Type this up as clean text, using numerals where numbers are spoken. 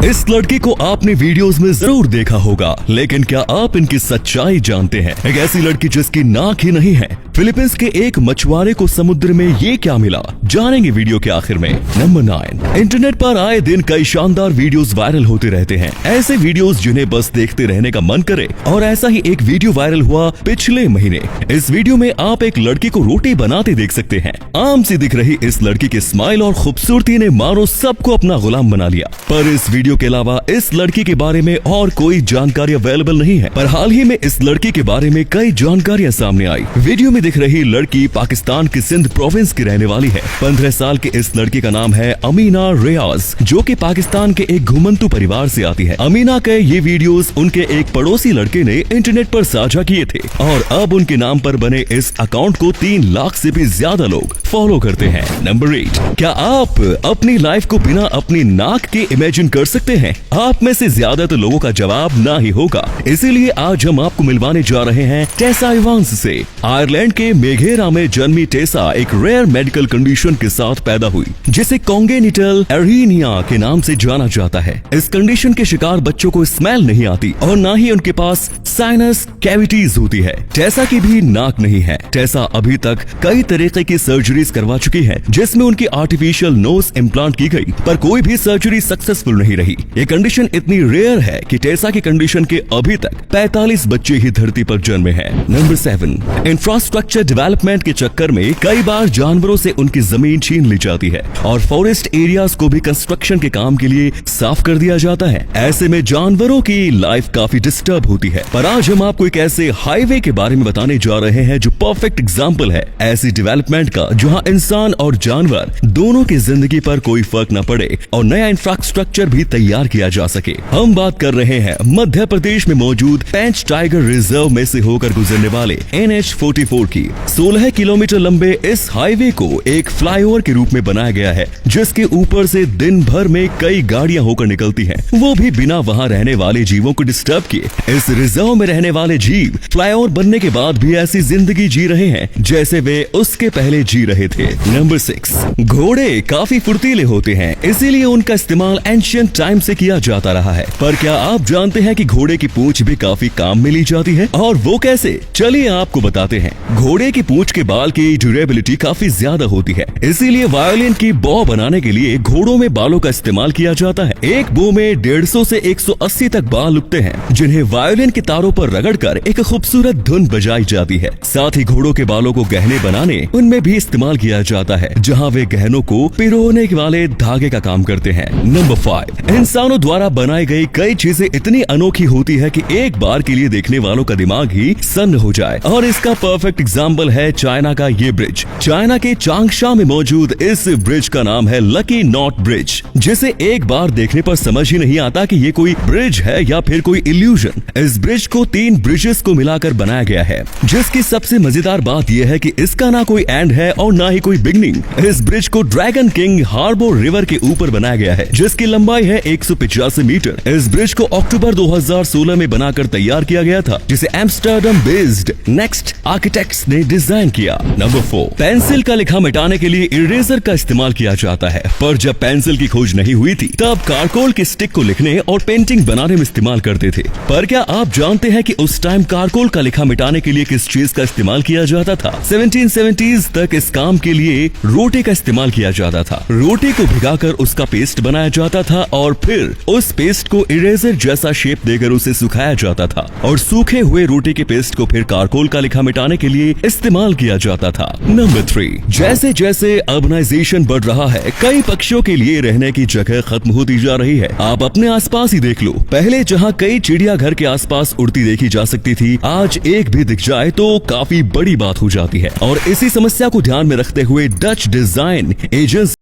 इस लड़की को आपने वीडियोस में जरूर देखा होगा, लेकिन क्या आप इनकी सच्चाई जानते हैं? एक ऐसी लड़की जिसकी नाक ही नहीं है। फिलीपींस के एक मछुआरे को समुद्र में ये क्या मिला, जानेंगे वीडियो के आखिर में। नंबर 9। इंटरनेट पर आए दिन कई शानदार वीडियोस वायरल होते रहते हैं, ऐसे वीडियोस जिन्हें बस देखते रहने का मन करे। और ऐसा ही एक वीडियो वायरल हुआ पिछले महीने। इस वीडियो में आप एक लड़की को रोटी बनाते देख सकते हैं। आम सी दिख रही इस लड़की की स्माइल और खूबसूरती ने मानो सबको अपना गुलाम बना लिया। पर इस वीडियो के अलावा इस लड़की के बारे में और कोई जानकारी अवेलेबल नहीं है। पर हाल ही में इस लड़की के बारे में कई जानकारियां सामने आई। वीडियो में दिख रही लड़की पाकिस्तान की सिंध प्रोविंस की रहने वाली है। 15 साल की इस लड़की का नाम है अमीना रियाज, जो कि पाकिस्तान के एक घुमंतू परिवार से आती है। अमीना के ये वीडियोस उनके एक पड़ोसी लड़के ने इंटरनेट पर साझा किए थे और अब उनके नाम पर बने इस अकाउंट को 3 लाख से भी ज्यादा लोग फॉलो करते हैं। नंबर 8। क्या आप अपनी लाइफ को बिना अपनी नाक के इमेजिन कर सकते हैं? आप में से ज्यादातर लोगों का जवाब ना ही होगा। इसीलिए आज हम आपको मिलवाने जा रहे हैं टेसा इवांस से। आयरलैंड के मेघेरा में जन्मी टेसा एक रेयर मेडिकल कंडीशन के साथ पैदा हुई, जिसे कॉन्गेनिटल एरीनिया के नाम से जाना जाता है। इस कंडीशन के शिकार बच्चों को स्मेल नहीं आती और ना ही उनके पास साइनस कैविटीज होती है। टेसा की भी नाक नहीं है। टेसा अभी तक कई तरीके की सर्जरीज करवा चुकी है, जिसमें उनकी आर्टिफिशियल नोज इम्प्लांट की गई, पर कोई भी सर्जरी सक्सेसफुल नहीं रही। ये कंडीशन इतनी रेयर है कि टेसा की कंडीशन के अभी तक 45 बच्चे ही धरती पर जन्मे हैं। नंबर 7। इंफ्रास्ट्रक्चर डेवलपमेंट के चक्कर में कई बार जानवरों से उनकी जमीन छीन ली जाती है और फॉरेस्ट एरियाज को भी कंस्ट्रक्शन के काम के लिए साफ कर दिया जाता है। ऐसे में जानवरों की लाइफ काफी डिस्टर्ब होती है। पर आज हम आपको एक ऐसे हाईवे के बारे में बताने जा रहे हैं जो परफेक्ट एग्जाम्पल है ऐसी डेवलपमेंट का, जहाँ इंसान और जानवर दोनों की जिंदगी पर कोई फर्क न पड़े और नया इंफ्रास्ट्रक्चर भी तैयार किया जा सके। हम बात कर रहे हैं मध्य प्रदेश में मौजूद पेंच टाइगर रिजर्व में से होकर गुजरने वाले NH-44 की। 16 किलोमीटर लंबे इस हाईवे को एक फ्लाईओवर के रूप में बनाया गया है, जिसके ऊपर से दिन भर में कई गाड़ियां होकर निकलती हैं, वो भी बिना वहां रहने वाले जीवों को डिस्टर्ब किए। इस रिजर्व में रहने वाले जीव फ्लाईओवर बनने के बाद भी ऐसी जिंदगी जी रहे हैं जैसे वे उसके पहले जी रहे थे। नंबर 6। घोड़े काफी फुर्तीले होते हैं, इसीलिए उनका इस्तेमाल एंशिएंट टाइम से किया जाता रहा है। पर क्या आप जानते हैं कि घोड़े की पूंछ भी काफी काम में ली जाती है? और वो कैसे, चलिए आपको बताते हैं। घोड़े की पूंछ के बाल की ड्यूरेबिलिटी काफी ज्यादा होती है, इसीलिए वायोलिन की बॉ बनाने के लिए घोड़ों में बालों का इस्तेमाल किया जाता है। एक बो में 150 से 180 तक बाल उगते हैं, जिन्हें वायोलिन के तारों पर रगड़कर एक खूबसूरत धुन बजाई जाती है। साथ ही घोड़ों के बालों को गहने बनाने उनमें भी इस्तेमाल किया जाता है, जहाँ वे गहनों को पिरोने वाले धागे का काम करते हैं। नंबर 5। इंसानों द्वारा बनाई गई कई चीजें इतनी अनोखी होती है कि एक बार के लिए देखने वालों का दिमाग ही सन्न हो जाए, और इसका परफेक्ट एग्जाम्पल है चाइना का ये ब्रिज। चाइना के चांगशा में मौजूद इस ब्रिज का नाम है लकी नॉट ब्रिज, जिसे एक बार देखने पर समझ ही नहीं आता कि ये कोई ब्रिज है या फिर कोई इल्यूजन। इस ब्रिज को 3 ब्रिजेस को मिलाकर बनाया गया है, जिसकी सबसे मजेदार बात यह है कि इसका ना कोई एंड है और ना ही कोई बिगनिंग। इस ब्रिज को ड्रैगन किंग हार्बर रिवर के ऊपर बनाया गया है, जिसकी लंबाई है 185 मीटर। इस ब्रिज को अक्टूबर 2016 में बनाकर तैयार किया गया था, जिसे एम्स्टर्डम बेस्ड नेक्स्ट आर्किटेक्ट्स ने डिजाइन किया। नंबर 4। पेंसिल का लिखा मिटाने के लिए इरेजर का इस्तेमाल किया जाता है, पर जब पेंसिल की खोज नहीं हुई थी तब कारकोल के स्टिक को लिखने और पेंटिंग बनाने में इस्तेमाल करते थे। पर क्या आप जानते हैं कि उस टाइम कारकोल का लिखा मिटाने के लिए किस चीज का इस्तेमाल किया जाता था? 1770s तक इस काम के लिए रोटी का इस्तेमाल किया जाता था। रोटी को भिगाकर उसका पेस्ट बनाया जाता था और फिर उस पेस्ट को इरेजर जैसा शेप देकर उसे सुखाया जाता था, और सूखे हुए रोटी के पेस्ट को फिर कारकोल का लिखा मिटाने के लिए इस्तेमाल किया जाता था। नंबर 3। जैसे जैसे अर्बनाइजेशन बढ़ रहा है, कई पक्षियों के लिए रहने की जगह खत्म होती जा रही है। आप अपने आसपास ही देख लो। पहले जहाँ कई चिड़िया घर के आसपास उड़ती देखी जा सकती थी, आज एक भी दिख जाए तो काफी बड़ी बात हो जाती है। और इसी समस्या को ध्यान में रखते हुए डच डिजाइन एजेंसी